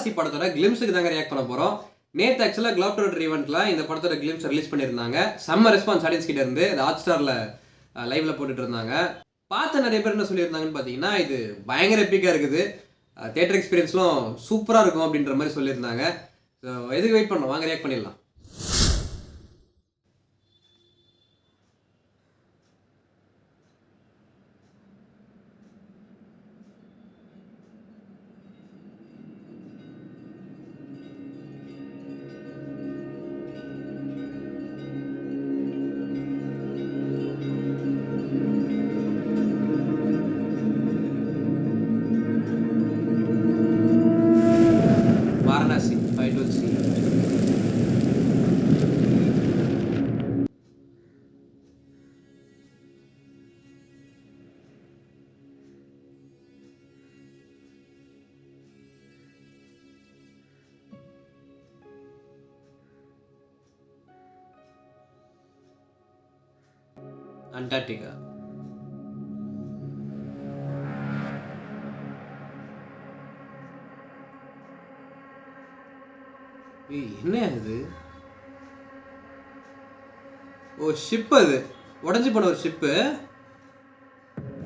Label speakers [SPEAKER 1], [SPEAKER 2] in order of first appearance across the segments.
[SPEAKER 1] வாரணாசி படத்தோட கிளிம்ஸுக்கு தாங்க ரியாக்ட் பண்ண போகிறோம். நேற்று ஆக்சுவலாக கிளப் ட்விட்டர் ஈவெண்ட்டில் இந்த படத்தோட கிளிம்ஸ் ரிலீஸ் பண்ணியிருந்தாங்க. செம்ம ரெஸ்பான்ஸ் ஆடியன்ஸ் கிட்ட இருந்து அது ஹாட் ஸ்டாரில் லைவில் போட்டுட்டு இருந்தாங்க. பார்த்த நிறைய பேர் என்ன சொல்லியிருந்தாங்கன்னு பார்த்தீங்கன்னா, இது பயங்கர எப்பிக்காக இருக்குது, தியேட்டர் எக்ஸ்பீரியன்ஸ்லாம் சூப்பராக இருக்கும் அப்படின்ற மாதிரி சொல்லியிருந்தாங்க. ஸோ எதுக்கு வெயிட் பண்ணோம், வாங்க ரியாக்ட் பண்ணிடலாம். வாரணாசி 512C. அண்டார்டிகா. என்ன அது? ஓ, ஷிப். அது உடஞ்சி போன ஒரு ஷிப்பு.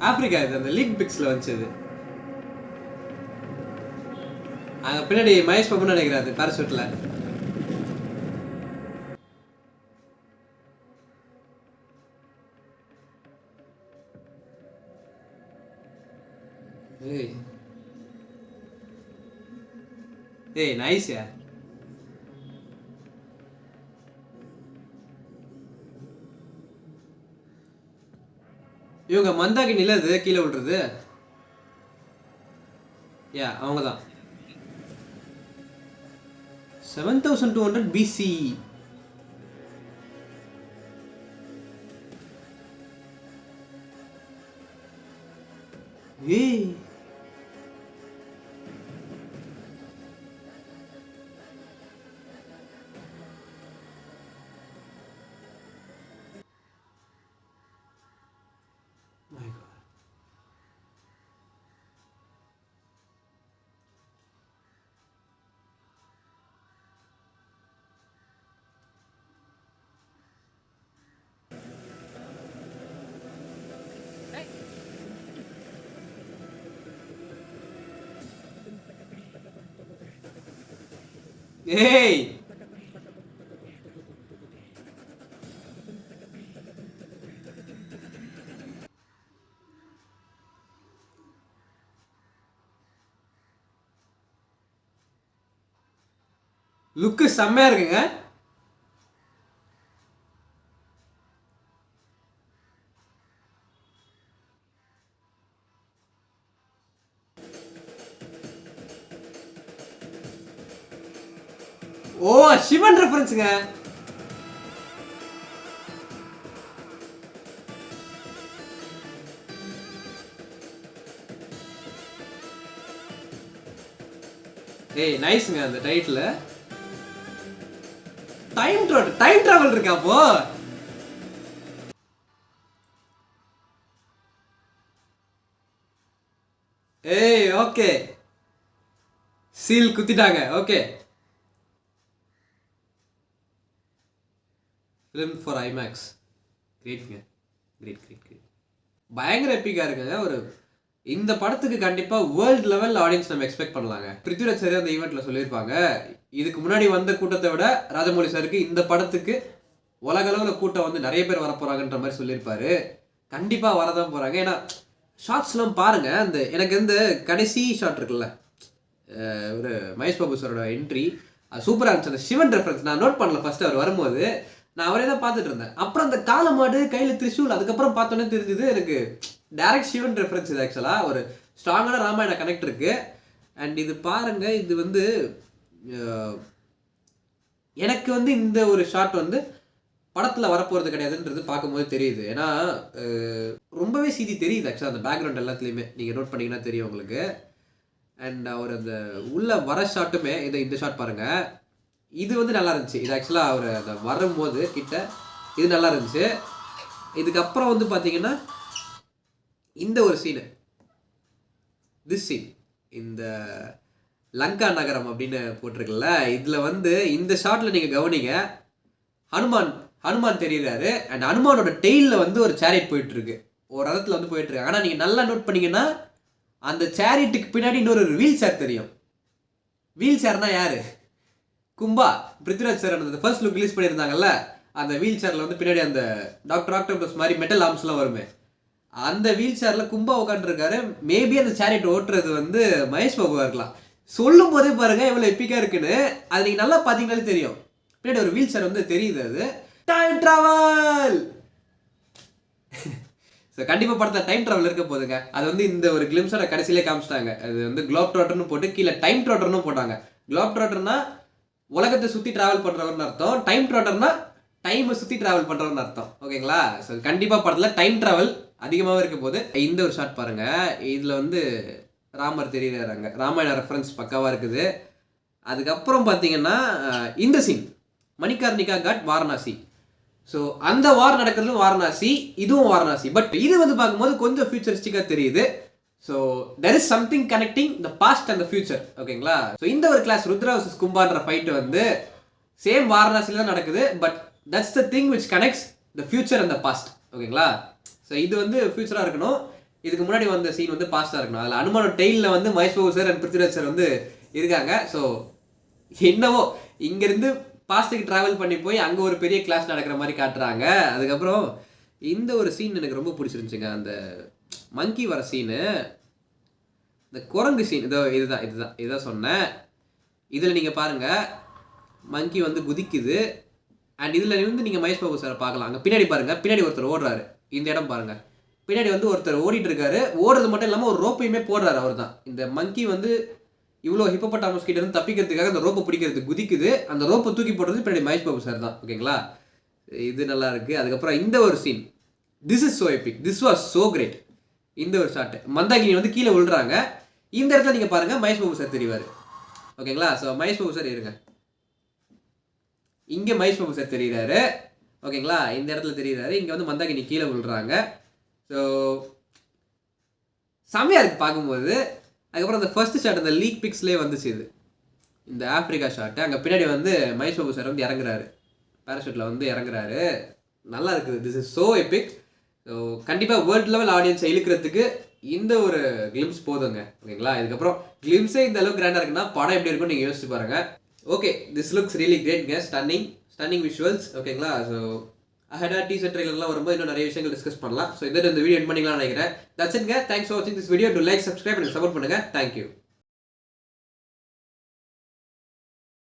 [SPEAKER 1] ஆப்பிரிக்கா. இது அந்த லீக் பிக்ஸ்ல வந்துச்சு. அங்க பின்னாடி மகேஷ் பாபு நினைக்கிறாரு பேராசூட்ல. ஏய் நைஸ் யா. இவங்க மந்தாகினில இது கீழே விடுறது. யா, அவங்க தான். 7200 BC. ஏய், my God. ஏய், லுக்கு செம்மையா இருக்குங்க. ஓ, சிவன் ரெஃபரன்ஸுங்க. ஏய் நைஸ்ங்க. அந்த டைட்டில் டைம் டிராவல் இருக்கா அப்போ? ஏய் ஓகே, சீல் குத்திட்டாங்க. Okay, film for IMAX. கிரேட்ங்க, கிரேட். பயங்கர எப்பிக்காக இருக்குங்க. ஒரு இந்த படத்துக்கு கண்டிப்பாக வேர்ல்டு லெவல் ஆடியன்ஸ் நம்ம எக்ஸ்பெக்ட் பண்ணலாங்க. பிருத்விராஜ் சார் அந்த ஈவெண்ட்டில் சொல்லியிருப்பாங்க, இதுக்கு முன்னாடி வந்த கூட்டத்தை விட ராஜமௌலி சாருக்கு இந்த படத்துக்கு உலக அளவில் கூட்டம் வந்து நிறைய பேர் வரப்போகிறாங்கன்ற மாதிரி சொல்லியிருப்பாரு. கண்டிப்பாக வரதான் போகிறாங்க. ஏன்னா ஷார்ட்ஸ்லாம் பாருங்கள். அந்த எனக்கு இந்த கடைசி ஷாட் இருக்குல்ல, ஒரு மகேஷ் பாபு சாரோட என்ட்ரி, அது சூப்பராக இருந்துச்சு. அந்த சிவன் ரெஃபரன்ஸ் நான் நோட் பண்ணல ஃபர்ஸ்ட் அவர் வரும்போது. நான் அவரே தான் பார்த்துட்டு இருந்தேன். அப்புறம் அந்த காலமாடு கையில் திரிசூல், அதுக்கப்புறம் பார்த்தோன்னே தெரிஞ்சுது எனக்கு டைரக்ட் சிவன் ரெஃபரன்ஸ். இது ஆக்சுவலாக ஒரு ஸ்ட்ராங்கான ராமாயண கனெக்ட் இருக்கு. அண்ட் இது பாருங்க, இது வந்து எனக்கு வந்து இந்த ஒரு ஷாட் வந்து படத்தில் வரப்போகிறது கிடையாதுன்றது பார்க்கும்போது தெரியுது. ஏன்னா ரொம்பவே சிதி தெரியுது ஆக்சுவலாக அந்த பேக்ரவுண்ட் எல்லாத்துலேயுமே. நீங்கள் நோட் பண்ணிங்கன்னா தெரியும் உங்களுக்கு. அண்ட் அவர் அந்த உள்ள வர ஷாட்டுமே இந்த ஷாட் பாருங்கள், இது வந்து நல்லா இருந்துச்சு. இது ஆக்சுவலாக அவர் அந்த வரும்போது கிட்ட இது நல்லா இருந்துச்சு. இதுக்கப்புறம் வந்து பார்த்தீங்கன்னா இந்த ஒரு சீனு, திஸ் சீன், இந்த லங்கா நகரம் அப்படின்னு போட்டிருக்குல்ல, இதில் வந்து இந்த ஷாட்டில் நீங்கள் கவனிங்க, ஹனுமான் தெரியுறாரு. அண்ட் ஹனுமானோட டெய்லில் வந்து ஒரு சேரிட் போயிட்டுருக்கு, ஒரு ரதத்தில் வந்து போயிட்டுருக்கு. ஆனால் நீங்கள் நல்லா நோட் பண்ணிங்கன்னா அந்த சேரிட்டுக்கு பின்னாடி இன்னொரு வீல் சேர் தெரியும். வீல் சேர்னா யார்? கும்பா. பிருத்விராஜ் சார் அந்த ஃபர்ஸ்ட் லுக் ரிலீஸ் பண்ணியிருந்தாங்கல்ல, அந்த வீல் சேரில் வந்து பின்னாடி அந்த டாக்டர் ஆக்டோபஸ் மாதிரி மெட்டல் ஆர்ம்ஸ்லாம் வருமே, அந்த வீல் சேரில் கும்பா உட்காந்துருக்காரு. மேபி அந்த சேரிட் ஓட்டுறது வந்து மகேஷ் பாபுவாக இருக்கலாம். சொல்லும் போதே பாருங்கள் எவ்வளோ எப்பிக்காக இருக்குன்னு. அது நீங்கள் நல்லா பார்த்தீங்கன்னாலே தெரியும், பின்னாடி ஒரு வீல் சேர் வந்து தெரியுது. அது டைம் ட்ராவல். ஸோ கண்டிப்பாக படத்தில் டைம் ட்ராவல் இருக்க போதுங்க. அது வந்து இந்த ஒரு கிளிம்ஸோட கடைசியிலே காமிச்சிட்டாங்க. அது வந்து குளோப் ட்ராட்டர்னு போட்டு கீழே டைம் ட்ராட்டர்னு போட்டாங்க. குளோப் ட்ராட்டர்னா உலகத்தை சுற்றி ட்ராவல் பண்ணுறவர்னு அர்த்தம், டைம் ட்ராட்டர்னா டைமை சுற்றி ட்ராவல் பண்ணுறவர்னு அர்த்தம். ஓகேங்களா? ஸோ கண்டிப்பாக படத்தில் டைம் ட்ராவல் அதிகமாகவே இருக்க போது. இந்த ஒரு ஷாட் பாருங்கள், இதில் வந்து ராமர் தெரியுறாங்க, ராமாயண ரெஃபரன்ஸ் பக்காவாக இருக்குது. அதுக்கப்புறம் பார்த்தீங்கன்னா இந்த சீன் மணிகர்ணிகா காட் வாரணாசி. ஸோ அந்த வார் நடக்கிறதும் வாரணாசி, இதுவும் வாரணாசி. பட் இது வந்து பார்க்கும்போது கொஞ்சம் ஃபியூச்சரிஸ்டிக்காக தெரியுது. So there is something connecting the past and the future. ஓகேங்களா? ஸோ இந்த ஒரு கிளாஸ் ருத்ரா வர்சஸ் கும்பான்ற ஃபைட்டு வந்து சேம் வாரணாசியில் தான் நடக்குது. But that's the thing which connects the future and the past. ஓகேங்களா? ஸோ இது வந்து ஃபியூச்சராக இருக்கணும், இதுக்கு முன்னாடி வந்த சீன் வந்து பாஸ்ட்டாக இருக்கணும். அதில் அனுமானோட டெய்லில் வந்து Mahesh Babu sir and Prithviraj sir வந்து இருக்காங்க. ஸோ என்னவோ இங்கேருந்து பாஸ்ட்டுக்கு ட்ராவல் பண்ணி போய் அங்கே ஒரு பெரிய கிளாஸ் நடக்கிற மாதிரி காட்டுறாங்க. அதுக்கப்புறம் இந்த ஒரு சீன் எனக்கு ரொம்ப பிடிச்சிருந்துச்சுங்க, அந்த மங்கி வர சீனு, இந்த குரங்கு சீன். இதுதான் சொன்னேன். இதில் நீங்கள் பாருங்கள், மங்கி வந்து குதிக்குது. அண்ட் இதில் வந்து நீங்கள் மகேஷ் பாபு சாரை பார்க்கலாம். அங்கே பின்னாடி பாருங்கள், பின்னாடி ஒருத்தர் ஓடுறாரு. இந்த இடம் பாருங்கள், பின்னாடி வந்து ஒருத்தர் ஓடிட்டு இருக்காரு. ஓடுறது மட்டும் இல்லாமல் ஒரு ரோப்பையுமே போடுறாரு அவர் தான். இந்த மங்கி வந்து இவ்வளோ ஹிப்போபட்டாமஸ் கிட்ட இருந்து தப்பிக்கிறதுக்காக அந்த ரோப்பை பிடிக்கிறது குதிக்குது. அந்த ரோப்பை தூக்கி போடுறது பின்னாடி மகேஷ் பாபு சார் தான். ஓகேங்களா? இது நல்லா இருக்குது. அதுக்கப்புறம் இந்த ஒரு scene, this is so epic, this was so great. இந்த ஒரு ஷாட்டு மந்தாகினி வந்து கீழே விழுறாங்க. இந்த இடத்துல நீங்கள் பாருங்கள் மகேஷ் பாபு சார் தெரிவார். ஓகேங்களா? ஸோ மகேஷ் பாபு சார் இருங்க, இங்கே மகேஷ் பாபு சார் தெரிகிறாரு. ஓகேங்களா? இந்த இடத்துல தெரிகிறாரு. இங்கே வந்து மந்தாகினி கீழே விழுறாங்க. ஸோ செம்மையாக இருக்குது பார்க்கும்போது. அதுக்கப்புறம் அந்த ஃபர்ஸ்ட் ஷாட் அந்த லீக் பிக்ஸ்லேயே வந்துச்சு, இது இந்த ஆஃப்ரிக்கா ஷாட்டு. அங்கே பின்னாடி வந்து மகேஷ் பாபு சார் வந்து இறங்குறாரு, பேராஷூட்டில் வந்து இறங்குறாரு. நல்லா இருக்குது. This is so Epic. So கண்டிப்பாக வேர்ல்டு லெவல் ஆடியன்ஸை இழுக்கிறதுக்கு இந்த ஒரு கிளிம்ஸ் போதுங்க. ஓகேங்களா? இதுக்கப்புறம் கிளிம்ஸே இந்த அளவுக்கு கிராண்டாக இருக்குன்னா படம் எப்படி இருக்குன்னு நீங்கள் யோசிச்சு பாருங்கள். ஓகே, திஸ் லுக்ஸ் ரியலி கிரேட்ங்க. Stunning visuals. ஓகேங்களா? ஸோ அஹெடா டீசர் ட்ரெயிலர்லாம் வரும்போது இன்னும் நிறைய விஷயங்கள் டிஸ்கஸ் பண்ணலாம். ஸோ இந்த வீடியோ எண்ட் பண்ணிக்கலாம்னு நினைக்கிறேன். தட்ஸ் இட்ங்க. தேங்க்ஸ் ஃபார் வாட்சிங் this video. To like, subscribe and support பண்ணுங்கள். தேங்க்யூ.